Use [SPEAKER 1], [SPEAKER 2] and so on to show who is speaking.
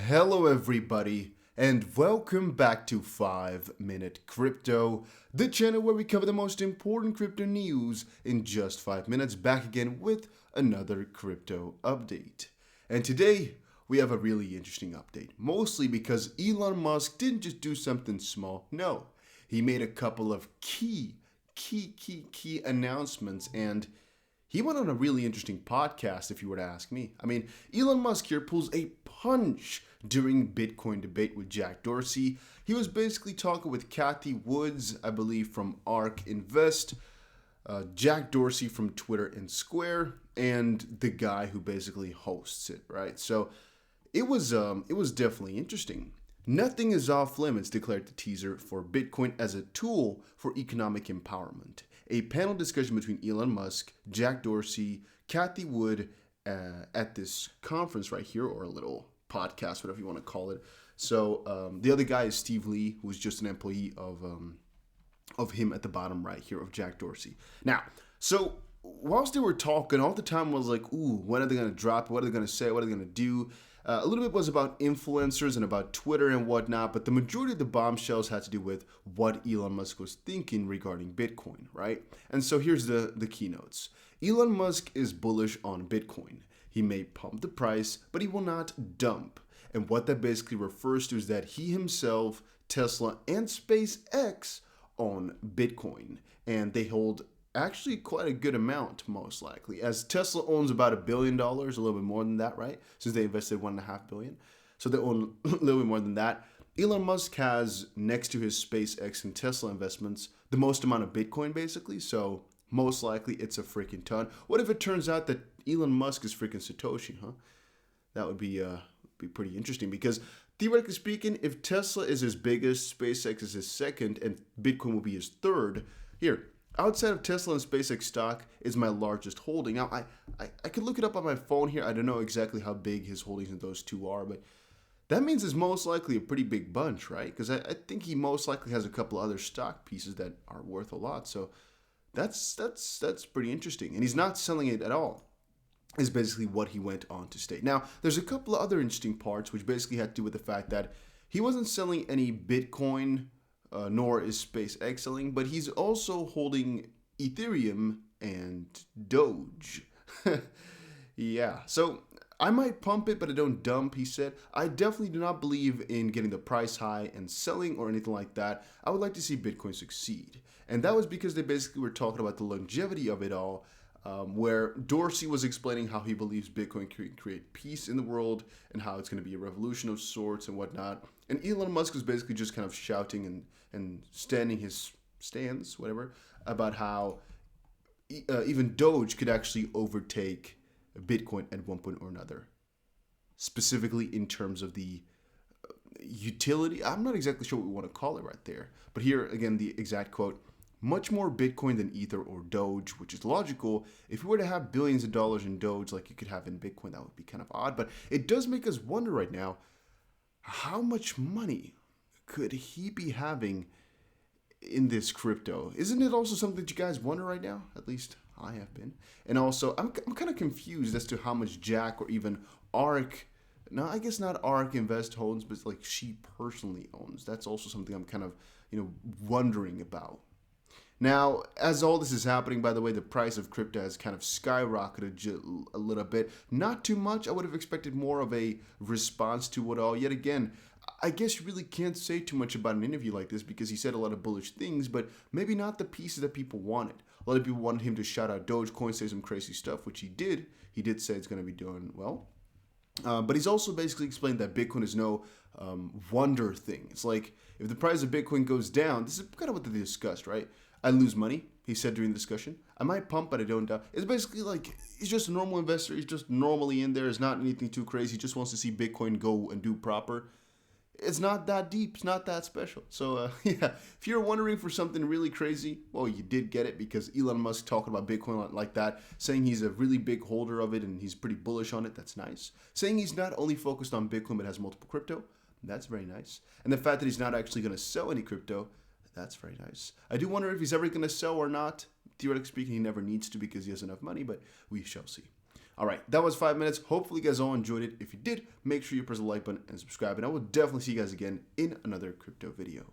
[SPEAKER 1] Hello everybody, and welcome back to 5 Minute Crypto, the channel where we cover the most important crypto news in just 5 minutes, back again with another crypto update. And today, we have a really interesting update, mostly because Elon Musk didn't just do something small, no. He made a couple of key announcements, and he went on a really interesting podcast, if you were to ask me. I mean, Elon Musk here pulls a punch during Bitcoin debate with Jack Dorsey. He was basically talking with Cathie Woods, I believe, from ARK Invest, Jack Dorsey from Twitter and Square, and the guy who basically hosts it, right? So it was definitely interesting. Nothing is off limits, declared the teaser for Bitcoin as a tool for economic empowerment. A panel discussion between Elon Musk, Jack Dorsey, Cathie Wood at this conference right here, or a little podcast, whatever you want to call it. So the other guy is Steve Lee, who is just an employee of him at the bottom right here of Jack Dorsey. Now, so whilst they were talking, all the time was like, ooh, when are they going to drop? What are they going to say? What are they going to do? A little bit was about influencers and about Twitter and whatnot, but the majority of the bombshells had to do with what Elon Musk was thinking regarding Bitcoin, right? And so here's the keynotes. Elon Musk is bullish on Bitcoin. He may pump the price, but he will not dump. And what that basically refers to is that he himself, Tesla, and SpaceX own Bitcoin, and they hold actually quite a good amount, most likely, as Tesla owns about $1 billion, a little bit more than that, right? Since they invested $1.5 billion. So they own a little bit more than that. Elon Musk has, next to his SpaceX and Tesla investments, the most amount of Bitcoin, basically. So most likely it's a freaking ton. What if it turns out that Elon Musk is freaking Satoshi, huh? That would be pretty interesting, because theoretically speaking, if Tesla is his biggest, SpaceX is his second, and Bitcoin will be his third, here, outside of Tesla and SpaceX stock is my largest holding. Now, I could look it up on my phone here. I don't know exactly how big his holdings in those two are, but that means it's most likely a pretty big bunch, right? Because I think he most likely has a couple other stock pieces that are worth a lot. So that's pretty interesting. And he's not selling it at all, is basically what he went on to state. Now, there's a couple of other interesting parts, which basically had to do with the fact that he wasn't selling any Bitcoin, nor is SpaceX selling, but he's also holding Ethereum and Doge. Yeah, so I might pump it, but I don't dump, he said. I definitely do not believe in getting the price high and selling or anything like that. I would like to see Bitcoin succeed. And that was because they basically were talking about the longevity of it all, where Dorsey was explaining how he believes Bitcoin can create peace in the world and how it's going to be a revolution of sorts and whatnot. And Elon Musk was basically just kind of shouting and standing his stands, whatever, about how even Doge could actually overtake Bitcoin at one point or another, specifically in terms of the utility. I'm not exactly sure what we want to call it right there. But here, again, the exact quote: much more Bitcoin than Ether or Doge, which is logical. If we were to have billions of dollars in Doge like you could have in Bitcoin, that would be kind of odd. But it does make us wonder right now, how much money could he be having in this crypto? Isn't it also something that you guys wonder right now? At least I have been. And also, I'm kind of confused as to how much Jack or even ARK, no, I guess not ARK Invest owns, but like she personally owns. That's also something I'm kind of, wondering about. Now, as all this is happening, by the way, the price of crypto has kind of skyrocketed a little bit. Not too much. I would have expected more of a response to it all. Yet again, I guess you really can't say too much about an interview like this because he said a lot of bullish things, but maybe not the pieces that people wanted. A lot of people wanted him to shout out Dogecoin, say some crazy stuff, which he did. He did say it's going to be doing well. But he's also basically explained that Bitcoin is no wonder thing. It's like if the price of Bitcoin goes down, this is kind of what they discussed, right? I lose money, he said during the discussion. I might pump, but I don't doubt. It's basically like he's just a normal investor. He's just normally in there. It's not anything too crazy. He just wants to see Bitcoin go and do proper. It's not that deep. It's not that special. So, yeah, if you're wondering for something really crazy, well, you did get it because Elon Musk talking about Bitcoin like that, saying he's a really big holder of it and he's pretty bullish on it. That's nice. Saying he's not only focused on Bitcoin but has multiple crypto. That's very nice. And the fact that he's not actually going to sell any crypto, that's very nice. I do wonder if he's ever going to sell or not. Theoretically speaking, he never needs to because he has enough money, but we shall see. All right, that was 5 minutes. Hopefully you guys all enjoyed it. If you did, make sure you press the like button and subscribe. And I will definitely see you guys again in another crypto video.